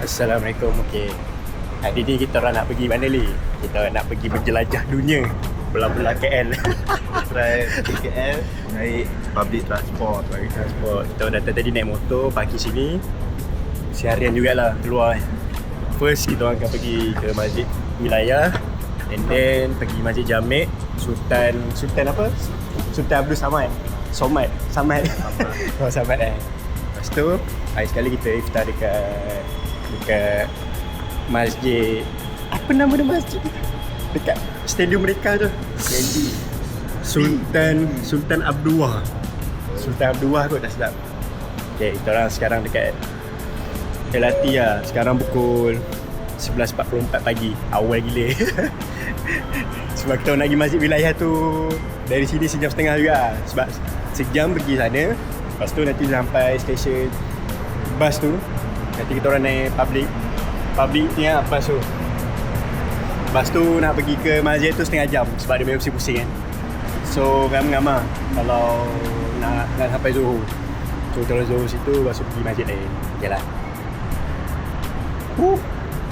Assalamualaikum. Okay, hari ni kita orang nak pergi mana ni? Kita nak pergi berjelajah dunia, belah-belah KL. Try pergi KL, naik public transport. Kita datang tadi naik motor, parking sini. Seharian jugalah keluar. First kita orang akan pergi ke masjid wilayah, and then pergi masjid Jamek Sultan apa? Sultan Abdul Samad. Somad. Oh, Samad Lepas tu, hari sekali kita iftar dekat masjid, apa nama dia masjid? Dekat stadium mereka tu. Sultan Abdullah. Sultan Abdullah kot dah sedap. Okay, kita orang sekarang dekat LRT lah. Sekarang pukul 11.44 pagi. Awal gila. Sebab kita nak pergi masjid wilayah tu dari sini sejam setengah juga. Sebab sejam pergi sana, lepas tu nanti sampai stesen bas tu, nanti kita orang naik public ni lah bas tu. Lepas tu nak pergi ke masjid tu setengah jam sebab dia memang pusing kan. So ngam-ngam lah kalau nak sampai Johor. So kalau Johor situ, lepas tu pergi masjid lain. Okay lah.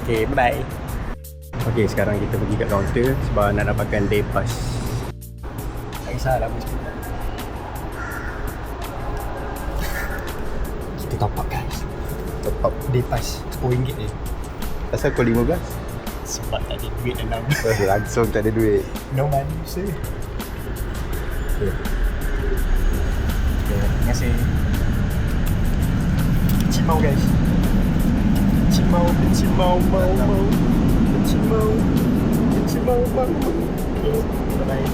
Okay, bye-bye. Okay, sekarang kita pergi kat kaunter sebab nak dapatkan day pass. Tak kisah lama sikit. Kita top up guys. Top up day pass RM10 ni. Pasal kau 15? Sebab tak ada duit dalam. Langsung tak ada duit. No money sir. Okay. Terima kasih. Cimau guys. Cimau mau. Okay, bye-bye.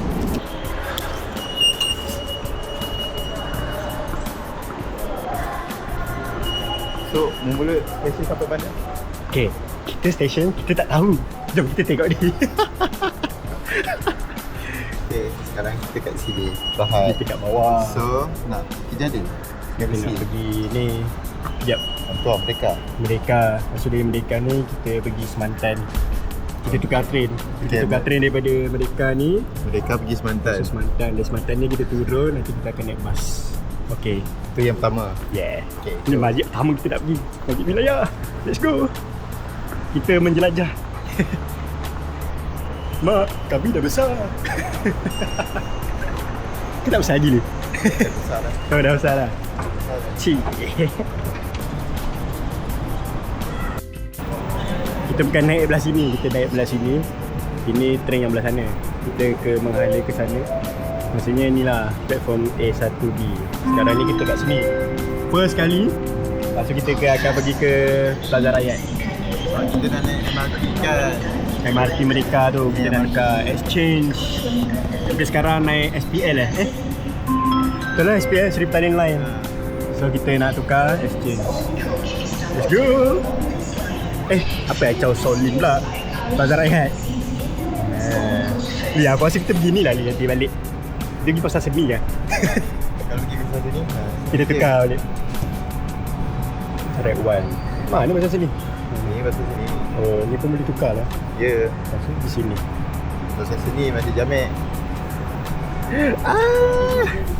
So, mula stesen sampai mana? Okay, kita stesen, kita tak tahu. Jom kita tengok ni. Okay, sekarang kita kat sini Bahad. Kita kat bawah. So, nak kita ada? Kita nak pergi ni. Sekejap. Apa? Merdeka. Maksud dari Merdeka ni, kita pergi Semantan. Kita tukar train. Tukar train daripada Merdeka ni. Merdeka pergi Semantan. So, Semantan. Dari Semantan ni kita turun, nanti kita akan naik bas. Okay. Itu yang pertama. Yeah. Okay. Ini masjid pertama kita nak pergi. Masjid wilayah. Let's go. Kita menjelajah. Mak, kami dah besar. Kita dah besar lagi ni. Dah besar dah. Oh, dah besar dah. Cik. Kita bukan naik belah sini, kita naik belah sini. Ini train yang belah sana. Kita ke menghala ke sana. Maksudnya inilah platform A1B. Sekarang ni kita kat sini first kali. Lepas tu kita akan pergi ke Plaza Rakyat. Kita nak naik MRT kan. MRT mereka tu, kita nak dekat exchange. Kita sekarang naik SPL betul lah, SPL Sri Petaling Line. So kita nak tukar exchange. Let's go. Apa yang Chow Solin pula? Plaza Rakyat. Ya, aku rasa kita begini lah nanti balik. Dia pergi pasal seni kan. Kalau pergi pasal sini, Kita tukar balik. Track 1. Mana pasal seni? Ni pasal sini. Oh, ni pun boleh tukar lah. Ya. Pasal di sini. Pasal sini masih Jamek.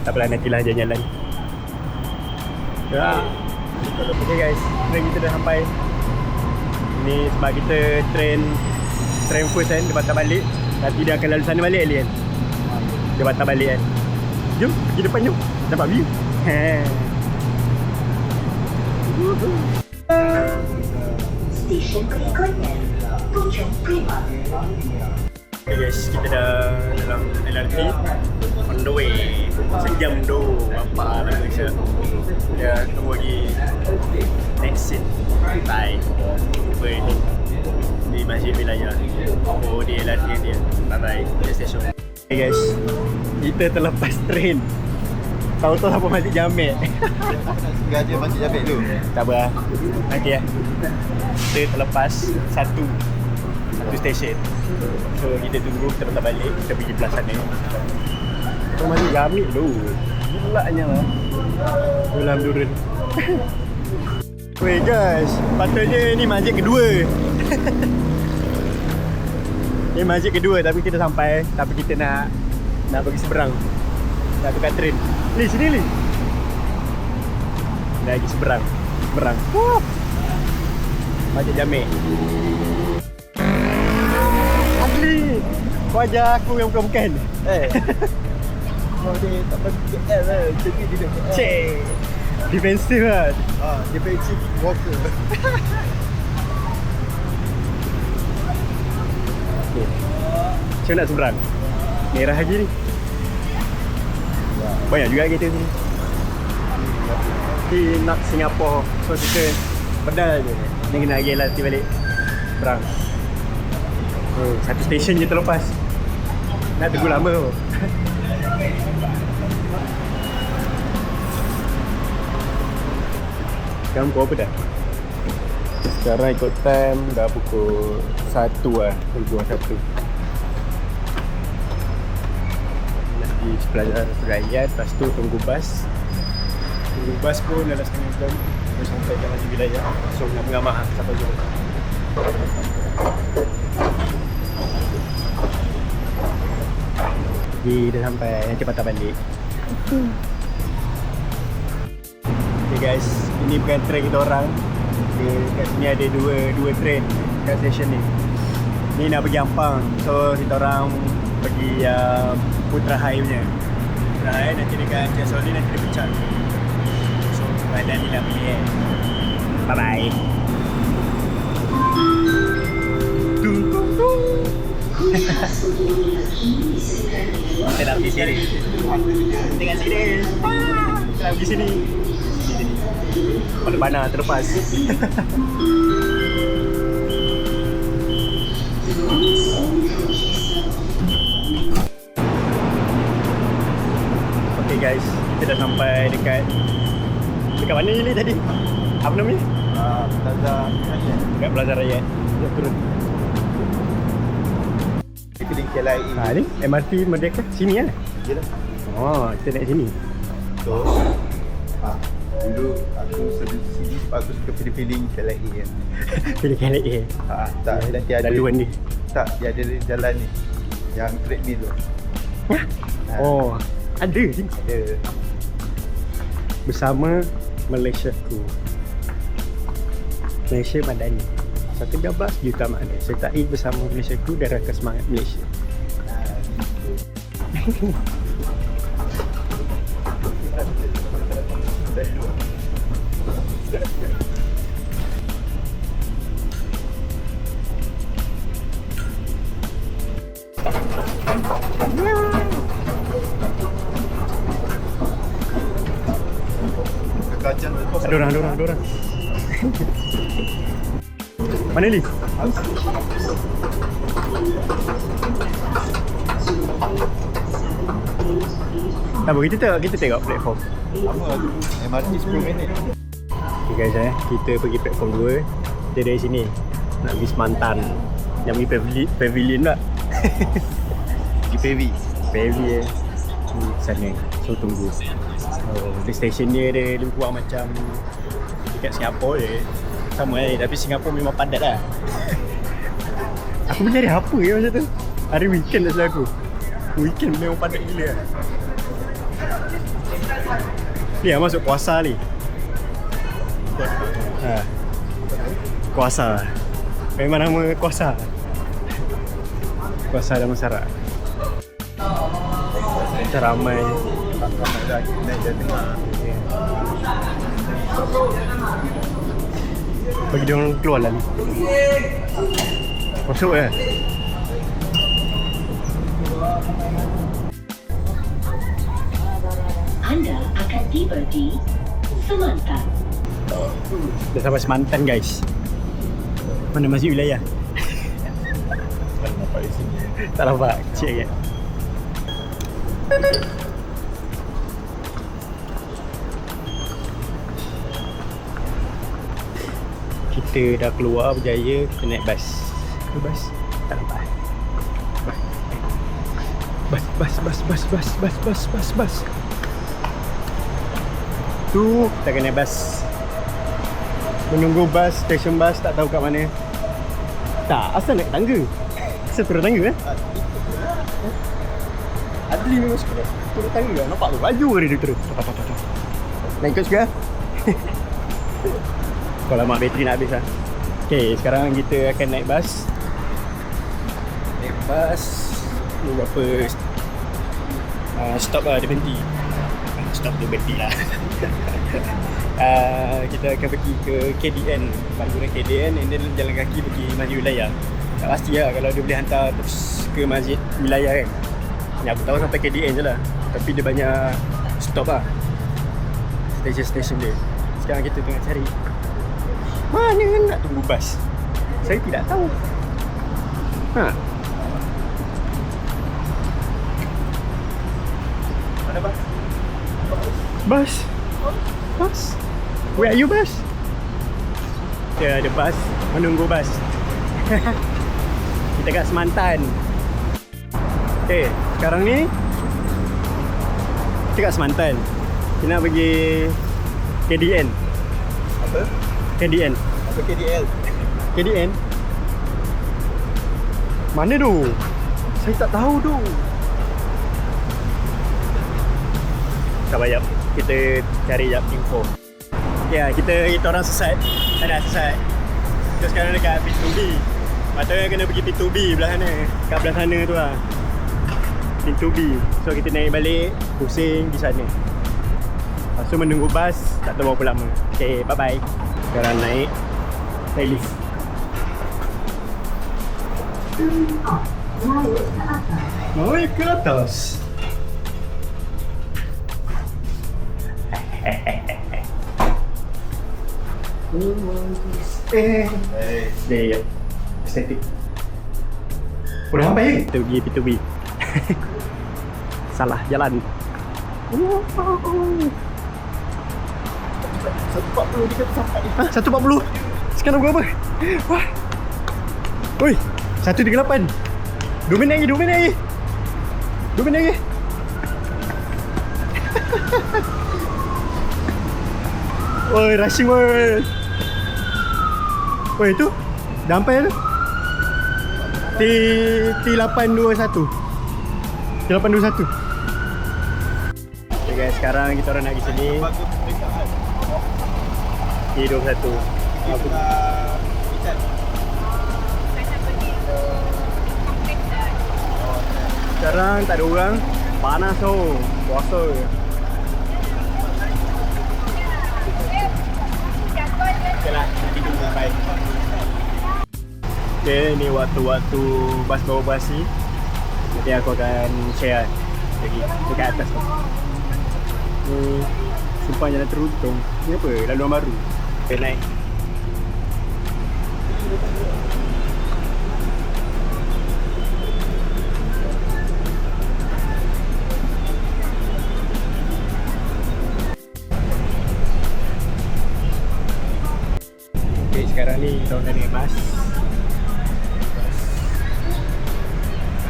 Tak apalah, nantilah jalan-jalan. Okay guys, train kita dah sampai. Ni sebab kita train first kan, dia patah balik. Nanti dia akan lalu sana balik Ali kan. Dia patah balik kan. Jom, pergi depan jom. Dapat view. Stesen berikutnya Puchong Prima. Okay guys, kita dah dalam LRT. On the way. Sejam tu. Apa lama siap. Ya, tunggu lagi next scene. Bye. Jumpa di masjid wilayah. Oh, di LRT dia. Bye-bye. Di stesen. Okay guys, kita terlepas train. Tahu-tahu sampai masjid Jamek. Sengaja masih Jamek dulu. Tak apa lah. Nanti lah. Kita terlepas satu stesen. So kita tunggu, kita patah balik. Kita pergi belah sana. So masjid Jamek tu. Gilanya lah. Dalam durun. Weh guys, patutnya ni masjid kedua. Ni masjid kedua tapi kita sampai. Tapi kita nak pergi seberang. Nak tukar train. Ni sini ni. Lagi seberang. Macam Jamik. Asli. Kau ajar aku yang bukan-bukan. Kau ni tak pergi KL lah. Jadi dia dah KL. Cik. Defensif kan. Dia pensi walker. Okay. Macam nak seberang? Merah lagi ni. Banyak juga kereta ni. Di nak Singapore. So kita pedal je. Ni kena lagi LRT balik. Seberang. Satu stesen je terlepas. Nak tunggu lama tu. Sekarang pukul apa dah? Sekarang ikut time dah pukul 1 lah. Pukul 1. Nak di Plaza Rakyat. Lepas tu tunggu bas. Tunggu bas pun dalam setengah jam. Dah sampai kat lagi wilayah. So nak mengamak sampai jam. Dah sampai. Nanti patah balik. Okay guys, ini bukan train kita orang. Kat sini ada dua train kat stesen ni. Ni nak pergi Ampang. So kita orang pergi Putra High punya. Putra High nanti dekat Jasoli nanti dia pecah. So badan ni nak pilih Bye bye. Kita nak pergi sini. Tengok sini. Kita nak pergi sini. Mana-mana terlepas. Okay guys, kita dah sampai dekat mana ni tadi? Apa namanya? Plaza Rakyat. Dekat Plaza Rakyat. Jom turun. Piling KLIA. Ni MRT Merdeka sini kan? Yelah. Oh, kita naik sini. So, dulu aku selalu sini sebab aku suka pilih-pilih KLIA kan. Pilih KLIA. Tak, nanti ada laluan ni. Tak, dia ada jalan ni. Yang treadmill tu. Oh, ada sini. Ada. Bersama Malaysiaku. Malaysia Madani. 113 juta makna. Sertai bersama Malaysiaku dan raka semangat Malaysia. Kekacauan tu. Ada orang. Mana ni? Apa kita tengok platform. Lama tu. MRT 10 minit. Okay guys kita pergi platform 2. Kita dari sini nak pergi Semantan. Nak pergi pavilion tak? Di PV. Sana. So tunggu. Di stesen dia lebih kurang macam dekat Singapura je. Sama tapi Singapura memang padat lah. Aku mencari apa ya macam tu. Hari weekend dah selaku. Weekend memang padat gila lah. Ni yang masuk puasa ni. Kuasa. Memang nama kuasa. Kuasa Damansara. Macam ramai. Dah naik dah tengah. Bagi dia orang keluar lah ni. Masuk ya. Anda akan tiba di Semantan. Dah sampai Semantan guys. Mana masih wilayah? Tak nampak di sini. Tak nampak. Cik kan. Kita dah keluar berjaya. Kita naik bas. Ke bas? Tak nampak. Bas. Tu kita kena naik bas. Menunggu bas, stesen bas tak tahu kat mana. Tak, asal naik tangga. Asal turun tangga kan? Adli memang suka turun tangga. Nampak tu baju dia terus. Naik ikut juga. Kalau mak bateri nak habis lah. Okay, sekarang kita akan naik bas. Naik bas. Ni berapa stop lah, dia berhenti. Stop dia berhenti lah. Kita akan pergi ke KDN. Bangunan KDN and then jalan kaki pergi masjid wilayah. Tak pasti lah kalau dia boleh hantar terus ke masjid wilayah kan. Ni aku tahu sampai KDN je lah. Tapi dia banyak stop lah, stesen-stesen dia. Sekarang kita tengah cari mana nak tunggu bas. Saya tidak tahu. Mana bas? Bas? Bas? Where are you, bas? Ya, ada bas. Menunggu bas. Kita kat Semantan. Okay, sekarang ni kita kat Semantan. Kita nak pergi KDN. Apa? KDN. Apa KDL? KDN? Mana tu? Saya tak tahu tu. Tak payah. Kita cari jap info. Ya, kita orang sesat. Dah sesat. Kita sekarang dekat P2B. Patutnya kena pergi P2B belah sana. Kat belah sana tu lah. P2B. So kita naik balik, pusing di sana. Lepas tu menunggu bas, tak tahu berapa lama. Okay, bye bye. Sekarang naik lift. Naik ke atas. Dia estetik. Udah sampai ke? Kita pergi P2B. Salah jalan. 140 dia kata sampai. 140. Sekarang berapa? Wah. Oi, 138. 2 minit lagi, 2 minit lagi. 2 minit lagi. Oi, rushing woi. Oi, tu. Dah sampai tu. T821. T821. Okay guys, sekarang kita orang nak pergi sini. T21. Sekarang tak ada orang. Panas tu. Puasa. Okay lah, nanti tunggu sampai. Okay, ni waktu-waktu bas bawa basi. Nanti aku akan share lagi dekat atas tu. Ni sumpah jalan teruntung. Ni apa? Laluan baru. Okay, naik. Okay, sekarang ni kita dah naik bas.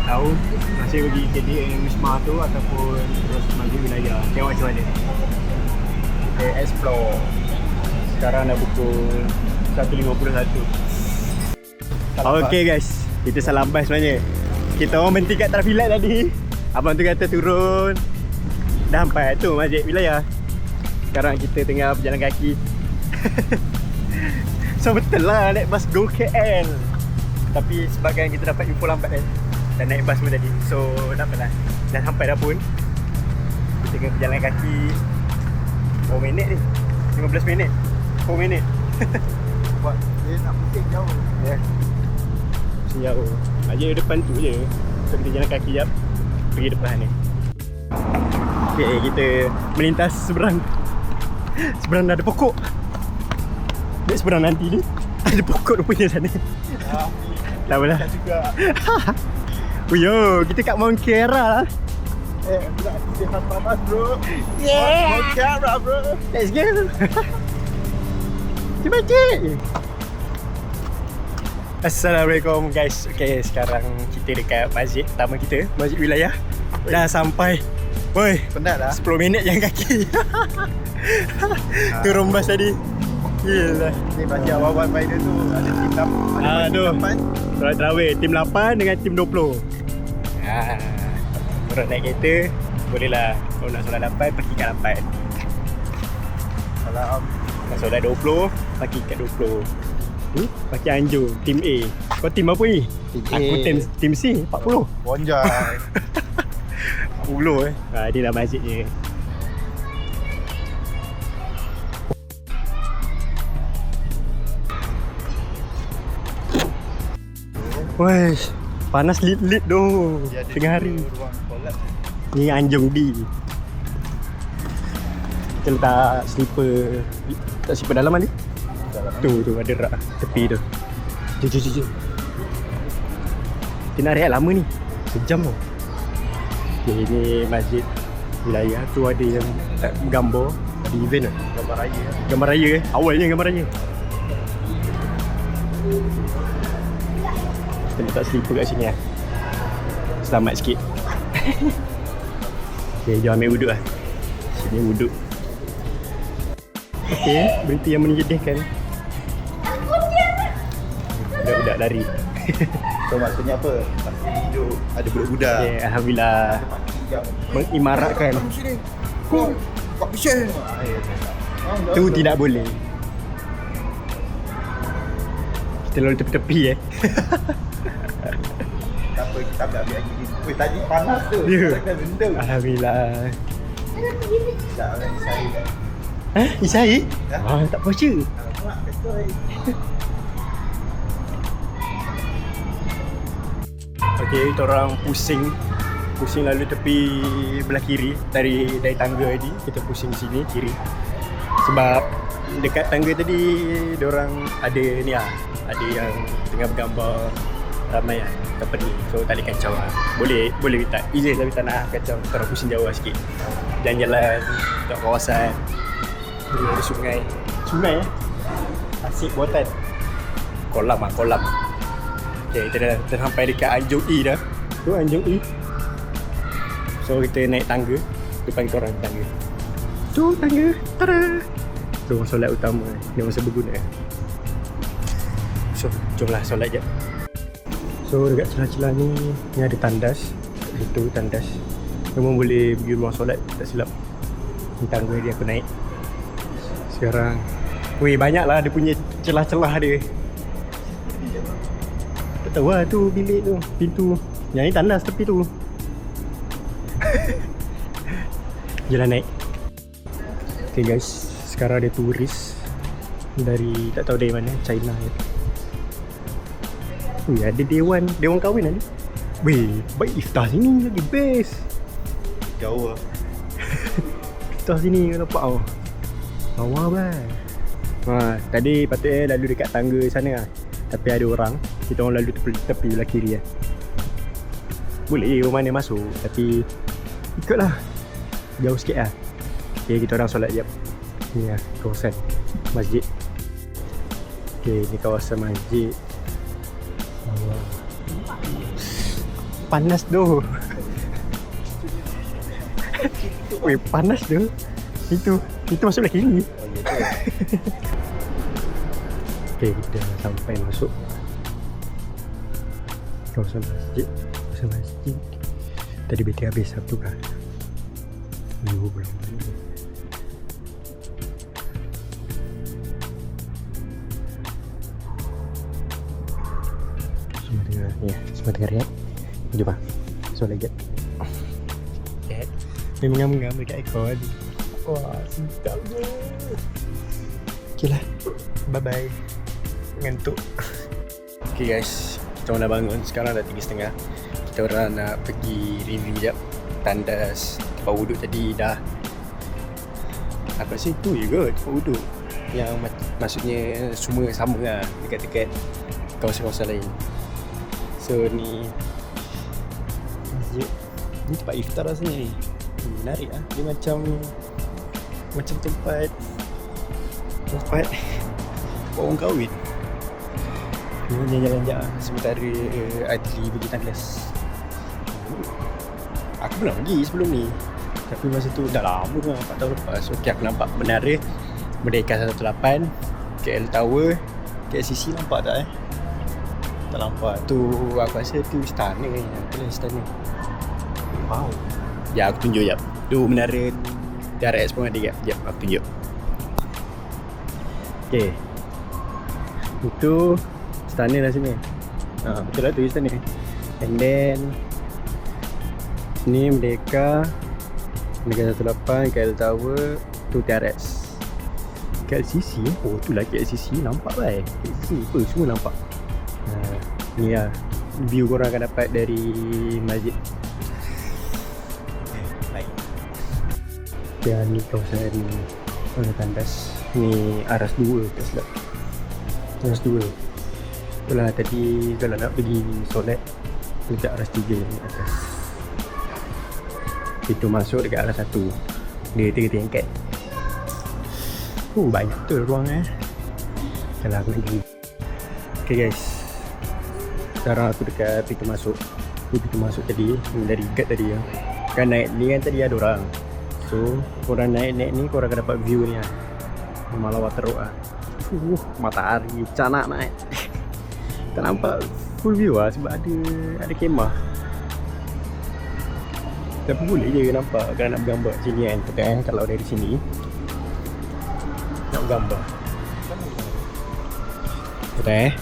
Tak tahu masih pergi KDN Wisma tu ataupun terus masjid wilayah. Tengok macam mana. Okay, explore. Sekarang dah pukul 1.51. Okay guys, kita salah bas sebenarnya. Kita orang berhenti kat traffic light tadi. Abang tu kata turun. Dah sampai tu masjid wilayah. Sekarang kita tengah berjalan kaki. So betul lah naik bas go KL. Tapi sebabkan kita dapat info lambat kan, dan naik bas pun tadi. So tak apalah. Dah sampai dah pun. Kita tengah berjalan kaki 4 minit ni. 15 minit 4 minit. Buat dia nak pusing jauh. Ya. Pusing jauh. Aja depan tu je. So kita jalan kaki jap pergi depan ni. Okay, kita melintas seberang. Seberang dah ada pokok. Dek seberang nanti ni ada pokok rupanya sana. Tak apalah. Juga. Uyo, kita kat Mount Kiara lah. Pula kita sampai bas bro. Yeah. Mau camera bro. Let's go. Cepat cik. Assalamualaikum guys. Okay, sekarang kita dekat masjid pertama kita, masjid wilayah. Dah sampai. Woi, Penat dah. 10 minit jalan kaki. Turun bas tadi. Yelah. Ni baca awal-awal rider tu ada tim 8. Ah, tu. Solat Tarawih tim 8 dengan tim 20. Kalau naik kereta boleh lah. Kalau nak solat 8 pergi kat 8. Salam. Nak solat 20 pergi kat 20. Ni pakai anjung tim A. Kau tim apa ni? Tim A. Aku tim C 40. Bonjai. 40 Dia dah masjidnya. Weh, panas lit-lit doh tengah hari. Ruang solat. Ni anjung D. Kita letak slipper. Tak slipper dalam ni. Tu ada rak tepi tu. Jom. Kita nak rehat lama ni. Sejam tu. Okay, ni masjid wilayah tu ada yang tak gambar. Ada event tu. Gambar raya. Gambar raya Awalnya gambar raya. Kita letak slipper kat sini lah. Selamat sikit. Okay, jom ambil wuduk lah. Sini wuduk. Okay, berita yang menyedihkan. Budak-budak lari. So maksudnya apa? Masih hidup. Ada budak-budak. Okay, Alhamdulillah. Mengimaratkan. Kau pisah. Tu tidak boleh. Kita lalu tepi-tepi Tak apa, kita ambil lagi. Weh, tadi panas tu. Ya. Takkan rendam. Alhamdulillah. Tak, orang ni saya. Isai? Ha? Tak puasa. Mak ketoi. Okay, kita orang pusing lalu tepi belah kiri dari tangga tadi. Kita pusing sini kiri. Sebab dekat tangga tadi diorang ada ni lah. Ada yang tengah bergambar ramai lah company. So tak boleh kacau lah. Boleh tak izin tapi tak nak kacau. Kita orang pusing jauh lah sikit. Jalan-jalan kat kawasan. Ada sungai. Sungai Asik buatan. Kolam. Okay, kita dah sampai dekat Anjung E dah. Tu Anjung E. So kita naik tangga. Depan kita orang tangga. Tu tangga. Tada. Tu orang solat utama. Ni masa berguna. So jomlah solat jap. So dekat celah-celah ni ada tandas. Itu tandas. Memang boleh pergi rumah solat. Tak silap. Ni tangga dia aku naik. Sekarang weh, banyak lah dia punya celah-celah dia. Tak tahu lah tu bilik tu, pintu. Yang ni tandas tepi tu. Jalan naik. Okay guys, sekarang ada turis dari tak tahu dari mana, China ni. Weh, ada dewan kahwin ada. Weh, baik iftar sini lagi best. Jauh lah. Iftar sini kau nampak tau. Bawah bang. Tadi patutnya lalu dekat tangga sana lah. Tapi ada orang. Kita orang lalu tepi belah kiri lah. Boleh mana masuk. Tapi ikutlah. Jauh sikit lah. Okay, kita orang solat jap. Ni lah kawasan masjid. Okay, ni kawasan masjid. Panas tu. Weh, panas tu. Itu masuk belah kiri. Okay, kita sampai masuk kawasan masjid. Tadi BT habis Sabtu kan. Minggu belum. Semua tengah rehat. Jom lah. Solat jap. Dia mengam-ngam dekat aircon. Wah, sedap je. Okay lah. Bye-bye. Ngantuk. Okay guys, kita orang dah bangun. Sekarang dah 3.30. Kita orang nak pergi review jap tandas tempat wuduk tadi dah. Aku rasa itu je kot tempat wuduk. Yang maksudnya semua sama lah dekat-dekat kawasan-kawasan lain. So ni masjid. Ni tempat iftar rasanya ni. Menarik lah. Dia macam tempat orang kahwin. Ni jalan-jalan sementara Adli pergi tandas. Aku belum pergi sebelum ni. Tapi masa tu dah lama lah, 4 tahun lepas. Okay, aku nampak menara Merdeka 118, KL Tower, KLCC nampak tak Tak nampak. Tu aku rasa tu istana ni. Itulah istana. Wow. Ya, aku tunjuk jap. Tu menara TRX pun ada jap. Aku tunjuk. Okay. Itu istana lah sini. Betul lah tu istana. And then ni Merdeka 18, KL Tower, tu TRX. KLCC oh tu lah KLCC, nampak kan? KLCC apa semua nampak. Ni lah view korang akan dapat dari masjid. Baik. Dan ni kawasan tandas. Ni Aras 2 tak silap. Aras 2. Itulah tadi kalau nak pergi solat dekat Aras 3 ni atas. Pintu masuk dekat Aras 1. Dia 3 tingkat. Banyak betul ruang Kalau aku nak pergi. Okay guys, sekarang aku dekat pintu masuk. Ni pintu masuk tadi, dari guard tadi ya. Kan naik ni kan tadi ada orang. So korang naik ni korang akan dapat view ni lah. Memang lawa teruk lah. Matahari canak naik. Tak nampak full view lah sebab ada kemah. Tapi boleh je nampak kalau nak bergambar kat sini kan. Betul kalau dari sini nak bergambar. Betul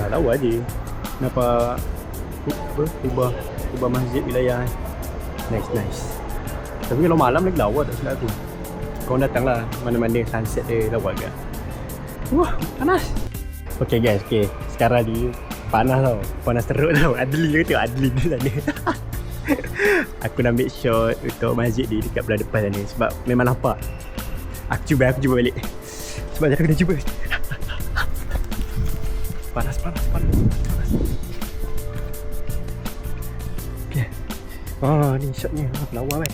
lawa je. Nampak ubah masjid wilayah. Nice. Tapi kalau malam lagi lawa tak silap aku. Korang datang lah mana-mana sunset dia lawa ke. Wah panas. Okay guys, sekarang ni panas tau. Panas teruk tau. Adli ke tengok Adli ni sana. Aku nak ambil shot untuk masjid ni dekat belah depan sana. Sebab memang nampak. Aku cuba balik. Sebab aku kena cuba. Panas. Okay. Ni shotnya lawa kan.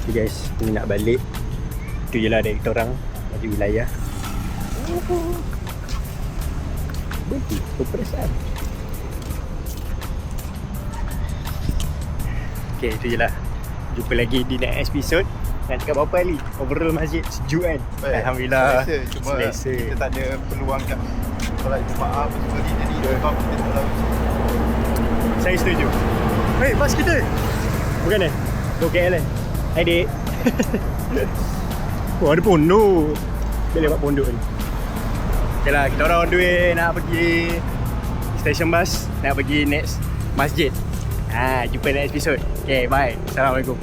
Okay guys, ni nak balik. Itu je lah dari kita orang bagi wilayah. Begitu perasaan. Okay, itu je lah. Jumpa lagi di next episode. Nak cakap apa kali? Overall masjid sejuk kan? Alhamdulillah. Cuma selesa. kita tak ada peluang kat solat Jumaat apa semua ni. Jadi sebab kita tak tahu. Saya setuju. Hei, bas kita! Bukan KL kan? Hai dek. Wah, ada pondok. Dia lewat pondok ni. Okay lah, kita orang on the way nak pergi station bus. Nak pergi next masjid. Jumpa next episode. Okay, bye. Assalamualaikum.